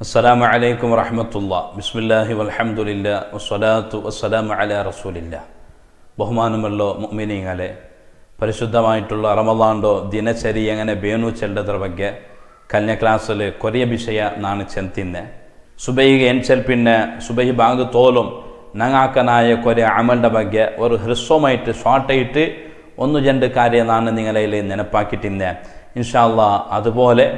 അസ്സലാമു അലൈക്കും വറഹ്മത്തുള്ളാഹി ബിസ്മില്ലാഹി വൽഹംദുലില്ലാഹി വസ്സലാത്തു വസ്സലാമു അലാ റസൂലില്ലാഹ്. ബഹുമാനമുള്ള മുഅ്മിനീങ്ങളെ, പരിശുദ്ധമായിട്ടുള്ള റമദാൻ്റെ ದಿನಚರಿ എങ്ങനെ ಬೇನು ಚೆಲ್ಲದ್ರ ಬಗ್ಗೆ ಕಲ್ಯ ಕ್ಲಾಸಲ್ಲಿ ಕೊರಿಯ ವಿಷಯ ನಾನು ಚೆಂತಿದ್ದೆ. ಸುಬೈಗೆ ಎನ್ಚೆಲ್ಪಿನ್ನೆ ಸುಬೈ ಬಾಂಗ್ തോലും ഞങ്ങാക്കനായ കുറേ അമലിൻ്റെ ಬಗ್ಗೆ ഒരു ഹ്രസ്വമായിട്ട് ഷോർട്ടായിട്ട് ഒന്ന് രണ്ട് കാര്യം ನಾನು നിങ്ങളിൽ ನೆನಪಾക്കിಟ್ಟಿದ್ದೆ. ഇൻഷാ അല്ലാഹ് അതുപോലെ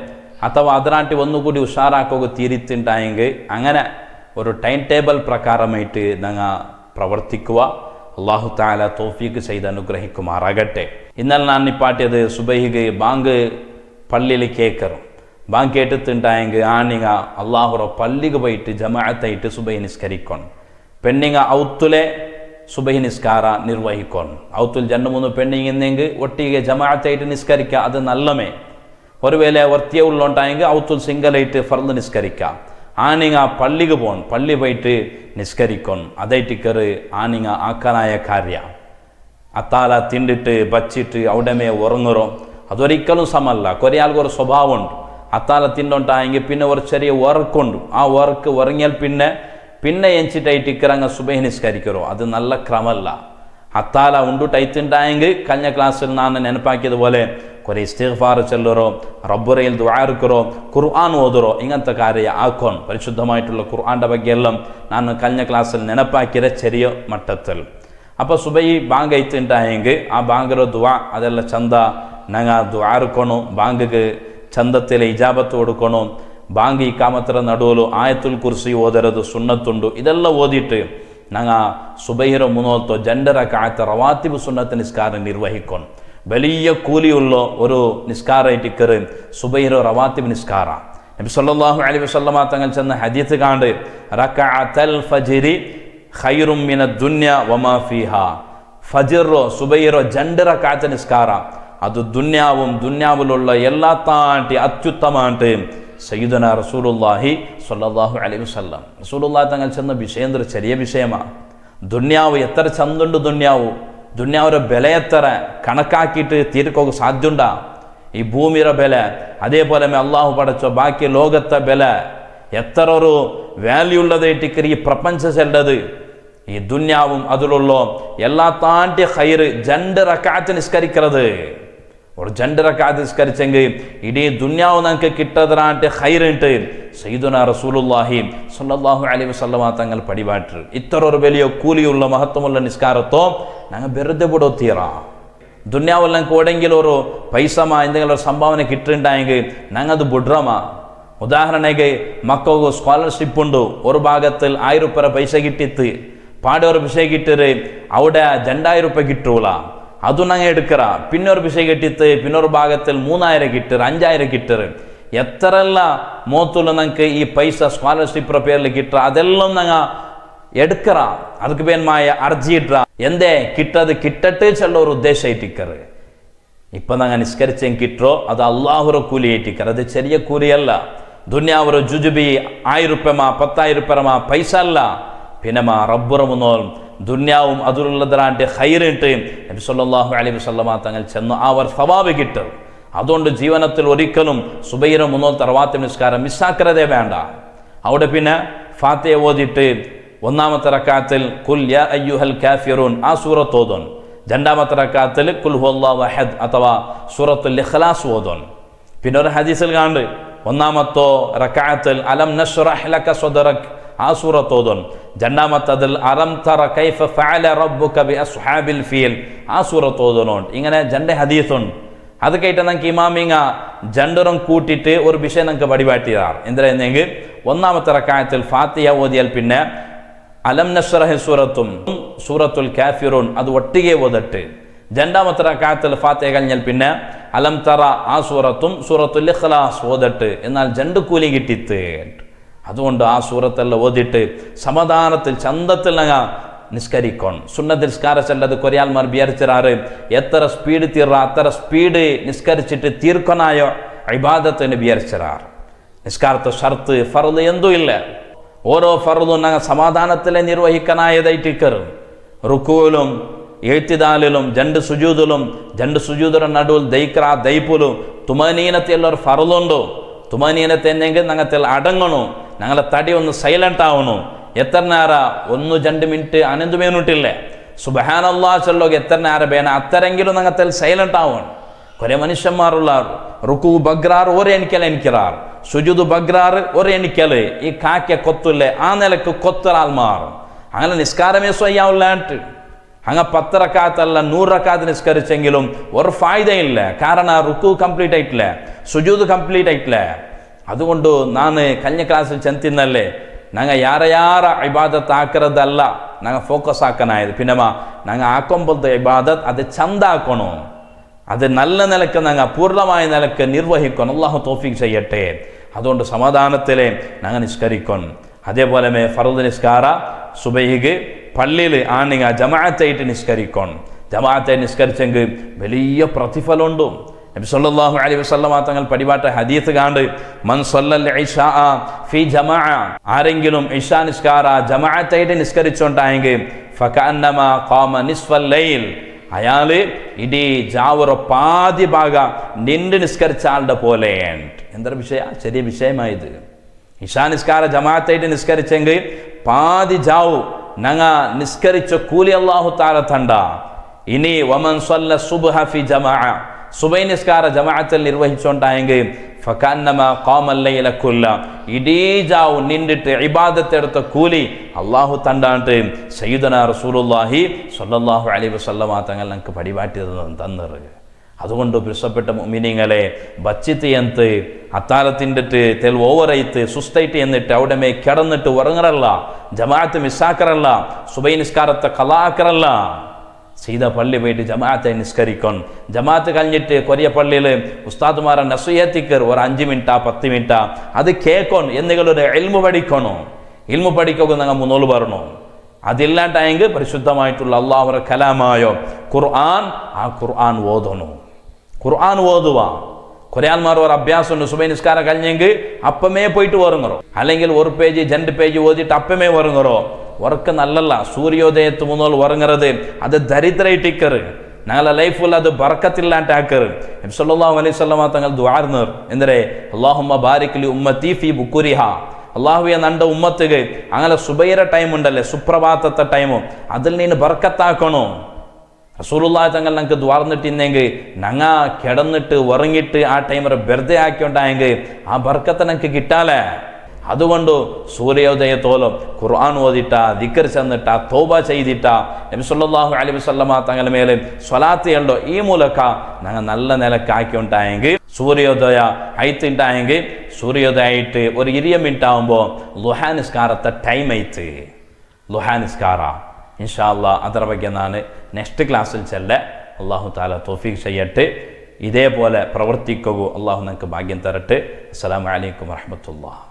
ಅಥವಾ ಅದರಾಂಟಿ ഒന്നുകൂടി ഉഷാറാക്കുക തീരുത്തുണ്ടായെങ്കിൽ അങ്ങനെ ഒരു ടൈം ടേബിൾ പ്രകാരമായിട്ട് ഞങ്ങൾ പ്രവർത്തിക്കുക. അള്ളാഹു താല തൗഫീഖ് ചെയ്ത് അനുഗ്രഹിക്കുമാറാകട്ടെ. ഇന്നലെ ഞാൻ നിപ്പാട്ടിയത് സുബൈഹിക്ക് ബാങ്ക് പള്ളിയിൽ കേൾക്കറും ബാങ്ക് കേട്ടിട്ടുണ്ടായെങ്കിൽ ആണിങ്ങ അള്ളാഹുറ പള്ളിക്ക് പോയിട്ട് ജമാഅത്തായിട്ട് സുബൈ നിസ്കരിക്കണം. പെണ്ണിങ്ങ ഔത്തുലെ സുബൈ നിസ്കാര നിർവഹിക്കണം. ഔത്തുൽ 2-3 പെണ്ണിങ്ങെന്നെങ്കിൽ ഒട്ടിಗೆ ജമാഅത്തായിട്ട് നിസ്കരിക്കുക, അത് നല്ലമേ. ഒരു വേല വർത്തിയ ഉള്ളോണ്ടായെങ്കിൽ ഔത്തുൽ സിംഗലായിട്ട് ഫർദ് നിസ്കരിക്കാം. ആണിങ്ങ പള്ളിക്ക് പോകണം, പള്ളി പോയിട്ട് നിസ്കരിക്കണം. അതേറ്റിക്കറ് ആണിങ്ങ ആക്കാനായ കാര്യ. അത്താല തിണ്ടിട്ട് ബച്ചിട്ട് അവിടമേ ഉറങ്ങുറോ അതൊരിക്കലും സമല്ല. കുറേ ആൾക്കൊരു സ്വഭാവമുണ്ട്. അത്താല തിണ്ടോണ്ടായെങ്കിൽ പിന്നെ ഒരു ചെറിയ ഉറക്കുണ്ട്. ആ ഉറക്ക് ഉറങ്ങിയാൽ പിന്നെ എഞ്ചിട്ടായിട്ടിക്കറങ്ങ സുബൈ നിസ്കരിക്കറോ, അത് നല്ല ക്രമല്ല. അത്താല ഉണ്ടുട്ടൈത്തുണ്ടായെങ്കിൽ കഴിഞ്ഞ ക്ലാസ്സിൽ ഞാൻ ನೆನಪಾക്കിയതുപോലെ കുറേ ഇസ്തിഗ്ഫാർ ചെല്ലറോ, റബ്ബുറയിൽ ദുആർക്കറോ, ഖുർആൻ ഓതുറോ, ഇങ്ങനത്തെ കാര്യം ആക്കോൺ. പരിശുദ്ധമായിട്ടുള്ള ഖുർആൻ്റെ ബഗ്ಗೆയെല്ലാം ನಾನು കഴിഞ്ഞ ക്ലാസ്സിൽ ನೆನಪಾക്കിയ ചെറിയ മട്ടത്തിൽ. അപ്പോൾ സുബൈ ബാങ്ക് ಐത്തുണ്ടായെങ്കിൽ ആ ബാങ്കിರೋ ദുആ ಅದೆಲ್ಲ ಚಂದ ഞങ്ങ ദുആർക്കണോ, ബാങ്കിക്ക് ಚಂದത്തിൽ ഇജാബത്ത് കൊടുക്കണോ. ബാങ്ക് ഇഖാമത്ര നടുവಲು ആയത്തുൽ കുർസി ഓതരത് സുന്നത്തുണ്ട്. ഇതെല്ലാം ഓതിയിട്ട് ഞങ്ങ സുബൈഹിറ മുന്നോത്തോ 2 റക്അത്ത് റവാത്തിബ് സുന്നത്ത് നിസ്കാരം നിർവഹിക്കണം. വലിയ കൂലിയുള്ള ഒരു നിസ്കാരമായിട്ടിക്കറ് സുബൈഹിറ റവാത്തിബ് നിസ്കാര. നബി സല്ലല്ലാഹു അലൈഹി വസല്ലമ തങ്ങൾ ചെന്ന ഹദീസ് കാണ്ട് റക്അത്തൽ ഫജ്രി ഖൈറും മിനദ് ദുനിയ വമാ ഫീഹാ. ഫജ്റോ സുബൈഹിറോ 2 റക്അത്ത് നിസ്കാര അത് ദുനിയാവിലുള്ള എല്ലാ താണ്ടി അത്യുത്തമായിട്ട് സയ്യിദുന റസൂലുള്ളാഹി സ്വല്ലല്ലാഹു അലൈഹി വസല്ലം റസൂലുള്ളാഹി തങ്ങൾ ചെന്ന വിഷയം ചെറിയ വിഷയമാണ്. ദുന്യാവ് എത്ര ചന്തുണ്ട്, ദുന്യാവൊരു ബല എത്ര കണക്കാക്കിയിട്ട് തീർക്കുക സാധ്യമുണ്ടാ? ഈ ഭൂമിയുടെ ബല, അതേപോലെ അള്ളാഹു പടച്ച ബാക്കി ലോകത്തെ ബല എത്ര ഒരു വാല്യൂ ഉള്ളതായിട്ട് ഈ പ്രപഞ്ചമുള്ളത്. ഈ ദുന്യാവും അതിലുള്ള എല്ലാ താണ്ടി ഖൈറ് 2 റക്അത്ത് നിസ്കരിക്കുന്നത്. ഒരു 2 റക്അത്ത് നിസ്കരിച്ചെങ്കിൽ ഇടീ ദുന്യാവ് നമുക്ക് കിട്ടതിനായിട്ട് ഖൈറുണ്ട് സയ്യിദുന റസൂലുള്ളാഹി സ്വല്ലല്ലാഹു അലൈഹി വസല്ലമ തങ്ങൾ പടിപാട്ട്. ഇത്ര ഒരു വലിയ കൂലിയുള്ള മഹത്വമുള്ള നിസ്കാരത്തോ ഞങ്ങൾ വെറുതെ വിടോത്തീറ. ദുന്യാവിൽ ഞങ്ങൾക്ക് എവിടെയെങ്കിലും ഒരു പൈസമ എന്തെങ്കിലും ഒരു സംഭാവന കിട്ടുന്നുണ്ടായെങ്കിൽ ഞങ്ങൾ അത് ബുഡ്രമ. ഉദാഹരണക്ക് മക്കൾക്ക് സ്കോളർഷിപ്പ് ഉണ്ട്, ഒരു ഭാഗത്തിൽ 1000 രൂപ പൈസ കിട്ടിത്ത് പാടെ ഒരു വിഷയം കിട്ടിയത് അവിടെ 2000 രൂപ കിട്ടൂല, അതും ഞങ്ങൾ എടുക്കറ. പിന്നെ ഒരു വിഷയം കിട്ടിത്ത് പിന്നൊരു ഭാഗത്തിൽ 3000 കിട്ടറ്, 5000 കിട്ടറ്. എത്രല്ല മോത്തുള്ള ഞങ്ങൾക്ക് ഈ പൈസ സ്കോളർഷിപ്പ് പേരിൽ കിട്ടുക അതെല്ലാം ഞങ്ങൾ എടുക്കറ. ಅದಕ್ಕೆ ಬೇನ್ಮಾಯ ಅರ್ಜಿ ಇಟ್ರ ಎಂದೇ ಕಿಟ್ಟದು ಕಿಟ್ಟಟ್ಟೆ ಚೆಲ್ಲೋ ഒരു ഉദ്ദേശമായിട്ടിക്കറ്. ഇപ്പം ഞങ്ങൾ നിസ്കരിച്ചെങ്കിൽ കിട്ടോ അത് അള്ളാഹുര കൂലിയായിട്ടിക്കറ്, അത് ചെറിയ കൂലിയല്ല. ദുന്യാവര ജുജുബി 1000 രൂപ 10,000 രൂപ പൈസ അല്ല. പിന്നെ റബ്ബുറ മുന്നോൽ ദുന്യാവും അതിലുള്ളതിനാണ്ട് ഖൈറിട്ട് നബി സല്ലല്ലാഹു അലൈഹി വസല്ലമ തങ്ങൾ ചെന്ന് അവർ സവാബ് കിട്ടും. അതുകൊണ്ട് ജീവനത്തിൽ ഒരിക്കലും സുബൈറ മുന്നോൽ റവാത്തിബ് നിസ്കാരം മിസ്സാക്കരുതേ വേണ്ട. അവിടെ പിന്നെ ഫാത്തിഹ ഓതിയിട്ട് 1-ാമത്തെ റക്അത്തിൽ കുൽ യാ അയ്യുഹൽ കാഫിറൂൻ ആ സൂറത്ത് ഓതുൻ. 2-ാമത്തെ റക്അത്തിൽ കുൽ ഹുവല്ലാഹു അഹദ് അഥവാ സൂറത്തുൽ ഇഖ്ലാസ് ഓതുൻ. പിന്നെ ഒരു ഹദീസിൽ കാണുന്നുണ്ട് 1-ാമത്തെ റക്അത്തിൽ അലം നശ്റഹ് ലക സദ്റക് ആ സൂറത്ത് ഓതുൻ. 2-ാമത്തതിൽ അലം തറ കൈഫ ഫഅല റബ്ബുക ബി അസ്ഹാബിൽ ഫീൽ ആ സൂറത്ത് ഓതുന്നുണ്ട്. ഇങ്ങനെ 2 ഹദീസുണ്ട്. അത് കേട്ട് നമുക്ക് ഇമാമിങ്ങ 2 കൂട്ടിയിട്ട് ഒരു വിഷയം നമുക്ക് പടിപാട്ടിയതാണ്. എന്തിനെങ്കിൽ 1-ാമത്തെ റക്അത്തിൽ ഫാത്തിഹ ഓതിയാൽ പിന്നെ അലം നശ്റഹ് സൂറത്തുൽ കാഫിറൂൻ അത് ഒട്ടിಗೆ ഓതട്ട്. 2-ാമത്തെ റക്അത്തിൽ ഫാത്തിഹ കഴിഞ്ഞാൽ പിന്നെ അലം തറ ആ സൂറത്തുൽ ഇഖ്ലാസ് ഓതട്ട്. എന്നാൽ 2 കൂലി കിട്ടിത്ത്. അതുകൊണ്ട് ആ സൂറത്തെല്ലാം ഓതിട്ട് സമാധാനത്തിൽ ചന്തത്തിൽ ഞങ്ങൾ നിസ്കരിക്കണം. സുന്നത്ത് നിസ്കാര ചെല്ലത് കൊറിയാൽമാർ വിചാരിച്ചാറ് എത്ര സ്പീഡ് തീർറ അത്ര സ്പീഡ് നിസ്കരിച്ചിട്ട് തീർക്കനായോ ഇബാദത്തിന് വിചാരിച്ചാറ്. നിസ്കാരത്തെ ഷർത്ത് ഫർദ് എന്തും ഇല്ല. ഓരോ ഫർദും ഞങ്ങൾ സമാധാനത്തിലെ നിർവഹിക്കാനായതായിട്ടിക്കറ്. റുക്കുവിലും എഴുത്തിദാലിലും 2 സുജൂദിലും 2 സുജൂദിರ നടുവിൽ ദൈക്ര ദൈപ്പുലും തുമനീനത്തെ ഒരു ഫർദുണ്ടോ. തുമനീനത്തെ എന്നെങ്കിൽ ഞങ്ങൾ അടങ്ങണു. ഞങ്ങളെ തടി ഒന്ന് സൈലന്റ് ആവണം. എത്ര നേര 1-2 മിനിറ്റ് 11 മിനിറ്റില്ലേ സുബ്ഹാനല്ലാഹ് ചൊല്ലോക എത്ര നേര ಬೇನ അത്തരെങ്കിലും ഞങ്ങൾ സൈലന്റ് ആവണം. കുറേ മനുഷ്യന്മാരുള്ള റുക്കു ബഗ്രാർ ഒരു എണിക്കലാർ, സുജുദ് ബഗ്രാർ ഒരു എണിക്കല്, ഈ കാക്ക കൊത്തുല്ലേ ആ നിലക്ക് കൊത്തൊരാൾ മാറും. അങ്ങനെ നിസ്കാരമേ സ്വയ്യാവില്ലാണ്ട് അങ്ങ് 10 റക്കാത്തല്ല 100 റക്കാത്ത് നിസ്കരിച്ചെങ്കിലും ഒരു ഫായ്ദയില്ല. കാരണം റുക്കു കംപ്ലീറ്റ് ആയിട്ടില്ല, സുജൂദ് കംപ്ലീറ്റ് ആയിട്ടില്ല. അതുകൊണ്ട് ನಾನು കഴിഞ്ഞ ക്ലാസ്സിൽ ചെന്നിന്നല്ലേ ഞങ്ങൾ ಯಾರ ಇಬಾದತ್ ಹಾಕಿರೋದಲ್ಲ ഞങ്ങൾ ഫോക്കസ് ആക്കാനായത്. പിന്നെ ഞങ്ങൾ ആക്കുമ്പോഴത്തെ ഇബാദത്ത് അത് ചന്ത ആക്കണോ, അത് നല്ല നിലക്ക് ഞങ്ങൾ പൂർണ്ണമായ നിലക്ക് നിർവഹിക്കണം. അല്ലാഹു തൗഫീഖ് ചെയ്യട്ടെ. അതുകൊണ്ട് സമാധാനത്തിലെ ഞങ്ങൾ നിസ്കരിക്കണം. അതേപോലെ ഫർദ് നിസ്കാര സുബഹിക്ക് പള്ളിയിൽ ആണെങ്കിൽ ജമാഅത്തായിട്ട് നിസ്കരിക്കണം. ജമാഅത്തായി നിസ്കരിച്ചെങ്കിൽ വലിയ പ്രതിഫലമുണ്ട്. നബി സല്ലല്ലാഹു അലൈഹി വസല്ലം തങ്ങൾ പരിപാട്ട ഹദീസ് കാണ്ട് മൻ സല്ലൽ ഇശാ ഫി ജമാഅ, ആരെങ്കിലും ഇശാ നിസ്കാര ജമാഅത്തായിട്ട് നിസ്കരിച്ചോണ്ടായെങ്കിൽ ഫകഅന്നമാ ഖാമ നിസ്ഫൽ ലൈൽ, അയാള് ഇടീ ജാവറ പാതി ഭാഗ നിണ്ട് നിസ്കരിച്ച ആളുടെ പോലെ. എന്തൊരു വിഷയ, ചെറിയ വിഷയമായത്. ഇശാ നിസ്കാര ജമാഅത്തായിട്ട് നിസ്കരിച്ചെങ്കിൽ പാതി ജാവു ഞങ്ങ നിസ്കരിച്ച കൂലി അല്ലാഹു തആല തണ്ട. ഇനി വമൻ സല്ല സുബ്ഹ ഫി ജമാഅ, സുബൈ നിസ്കാര ജമാഅത്തിൽ നിർവഹിച്ചോണ്ടായെങ്കിൽ ഫകഅന്നമാ ഖാമൽ ലൈല കുല്ല, ഇടീ ജാവു നിന്നിട്ട് ഇബാദത്ത് എടുത്ത കൂലി അല്ലാഹു തണ്ടാണ്ട് സയ്യിദനാ റസൂലുള്ളാഹി സ്വല്ലല്ലാഹു അലൈഹി വസല്ലം തങ്ങൾ ഞങ്ങൾക്ക് പരിപാടി തന്നത്. അതുകൊണ്ട് പ്രിയപ്പെട്ട മുഅ്മിനീങ്ങളെ, ബച്ചിത്ത് എന്ത് അത്താലത്തിൻ്റെ തെൽ ഓവറൈത്ത് സുസ്തൈറ്റ് എന്നിട്ട് അവിടെ മേ കിടന്നിട്ട് ഉറങ്ങറല്ല, ജമാഅത്ത് മിസ്സാക്കറല്ല, സുബൈ നിസ്കാരത്തെ കലാക്കറല്ല, സീത പള്ളി പോയിട്ട് ജമാഅത്തെ നിസ്കരിക്കണം. ജമാഅത്ത് കഴിഞ്ഞിട്ട് കൊറിയ പള്ളിയിൽ ഉസ്താദുമാരെ നസുയത്തിക്കർ ഒരു 5 മിനിറ്റാ 10 മിനിറ്റാ അത് കേൾക്കണം. എന്തെങ്കിലും ഇൽമു പഠിക്കണോ, ഇൽമു പഠിക്കുക ഞങ്ങൾ മുന്നോട്ട് വരണോ. അതില്ലാണ്ടായെങ്കിൽ പരിശുദ്ധമായിട്ടുള്ള അല്ലാഹുവിന്റെ കലാമായോ ഖുർആൻ, ആ ഖുർആൻ ഓതണോ. ഖുർആൻ ഓതുക. കുറേ ആൾമാർ ഒരു അഭ്യാസം സുബൈ നിസ്കാരം കഴിഞ്ഞെങ്കിൽ അപ്പമേ പോയിട്ട് ഉറങ്ങറോ, അല്ലെങ്കിൽ 1 പേജ് 2 പേജ് ഓതിയിട്ട് അപ്പമേ ഉറങ്ങറോ. ഉറക്കം നല്ലല്ല. സൂര്യോദയത്ത് മുന്നോൾ ഉറങ്ങുന്നത് അത് ദരിദ്രയിട്ടിക്കറ്, ഞങ്ങളെ ലൈഫിൽ അത് ബർക്കത്തില്ലാണ്ടാക്കറ്. നബി സല്ലല്ലാഹു അലൈഹി വസല്ലം തങ്ങൾ ദുആർന്നർ എന്തരേ അല്ലാഹുമ്മ ബാരിക് ലി ഉമ്മത്തി ഫീ ബുക്കുരിഹ, അള്ളാഹുവെ നണ്ട ഉമ്മത്തുക അങ്ങനെ സുബൈര ടൈം ഉണ്ടല്ലേ, സുപ്രഭാതത്തെ ടൈമു, അതിൽ നീ ബർക്കത്താക്കണോ. റസൂലുള്ളാഹി തങ്ങൾ ഞങ്ങൾക്ക് ദ്വാർന്നിട്ടിന്നെങ്കിൽ ഞങ്ങ കിടന്നിട്ട് ഉറങ്ങിയിട്ട് ആ ടൈമിൽ വെറുതെ ആക്കിയോണ്ടായെങ്കിൽ ആ ബർക്കത്ത് ഞങ്ങൾക്ക് കിട്ടാലേ. അതുകൊണ്ട് സൂര്യോദയത്തോളം ഖുർആൻ ഓതിട്ട, ദിക്ർ ചെന്നിട്ട, തൗബ ചെയ്തിട്ട, നബി സല്ലല്ലാഹു അലൈഹി വസല്ലം തങ്ങളുടെ മേലെ സ്വലാത്ത് ചെയ്യണ്ടോ. ഈ മൂലക്ക ഞങ്ങൾ നല്ല നിലക്കാക്കിയുണ്ടായെങ്കിൽ സൂര്യോദയ ആയിട്ടുണ്ടായെങ്കിൽ സൂര്യോദയ ആയിട്ട് ഒരു 20 മിനിറ്റ് ആകുമ്പോൾ ളുഹാ നിസ്കാരത്തെ ടൈം ആയിട്ട് ളുഹാ നിസ്കാര ഇൻഷാ അല്ലാഹ് ಅದರ ಬಗ್ಗೆ ನಾನು നെക്സ്റ്റ് ക്ലാസ്സിൽ ചെല്ല. അല്ലാഹു തആല തൗഫീഖ് ചെയ്യട്ടെ. ഇതേപോലെ പ്രവർത്തിക്കൂ. അല്ലാഹു നമുക്ക് ഭാഗ്യം തരട്ടെ. അസ്സലാമു അലൈക്കും വറഹ്മത്തുള്ളാഹി.